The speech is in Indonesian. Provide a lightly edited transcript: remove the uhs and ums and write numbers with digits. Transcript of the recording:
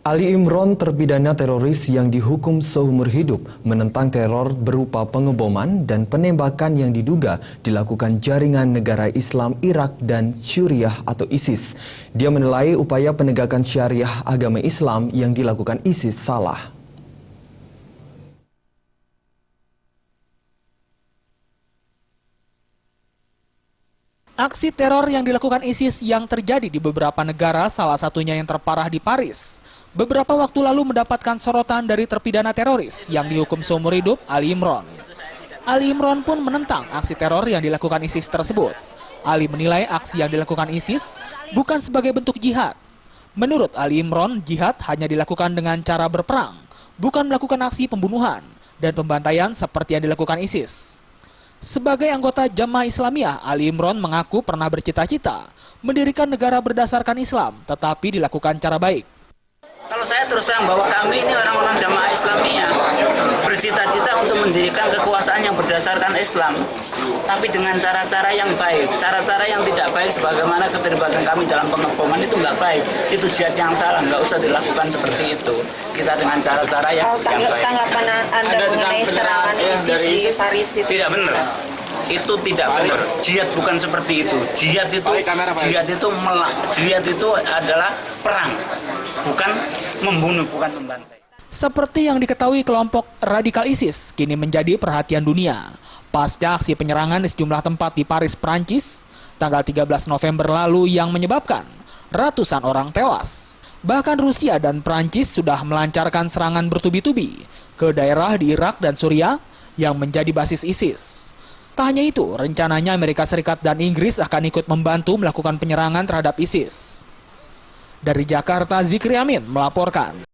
Ali Imron, terpidana teroris yang dihukum seumur hidup, menentang teror berupa pengeboman dan penembakan yang diduga dilakukan jaringan negara Islam Irak dan Suriah atau ISIS. Dia menilai upaya penegakan syariah agama Islam yang dilakukan ISIS salah. Aksi teror yang dilakukan ISIS yang terjadi di beberapa negara, salah satunya yang terparah di Paris, beberapa waktu lalu mendapatkan sorotan dari terpidana teroris yang dihukum seumur hidup, Ali Imron. Ali Imron pun menentang aksi teror yang dilakukan ISIS tersebut. Ali menilai aksi yang dilakukan ISIS bukan sebagai bentuk jihad. Menurut Ali Imron, jihad hanya dilakukan dengan cara berperang, bukan melakukan aksi pembunuhan dan pembantaian seperti yang dilakukan ISIS. Sebagai anggota Jamaah Islamiyah, Ali Imron mengaku pernah bercita-cita mendirikan negara berdasarkan Islam, tetapi dilakukan cara baik. Kalau saya terus terang bahwa kami ini orang-orang Jamaah Islamiyah bercita-cita untuk mendirikan kekuasaan yang berdasarkan Islam, tapi dengan cara-cara yang baik, cara-cara yang tidak baik sebagaimana keterlibatan kami dalam pengeboman itu nggak baik, itu jihad yang salah, nggak usah dilakukan seperti itu. Kita dengan cara-cara yang baik. Tanggapan Anda mengenai serangan ISIS di Paris itu? Tidak benar. Itu tidak benar. Jihad bukan seperti itu. Jihad itu adalah perang, bukan membunuh, bukan membantai. Seperti yang diketahui, kelompok radikal ISIS kini menjadi perhatian dunia. Pasca aksi penyerangan di sejumlah tempat di Paris, Prancis, tanggal 13 November lalu yang menyebabkan ratusan orang tewas. Bahkan Rusia dan Prancis sudah melancarkan serangan bertubi-tubi ke daerah di Irak dan Suriah yang menjadi basis ISIS. Tak hanya itu, rencananya Amerika Serikat dan Inggris akan ikut membantu melakukan penyerangan terhadap ISIS. Dari Jakarta, Zikri Amin melaporkan.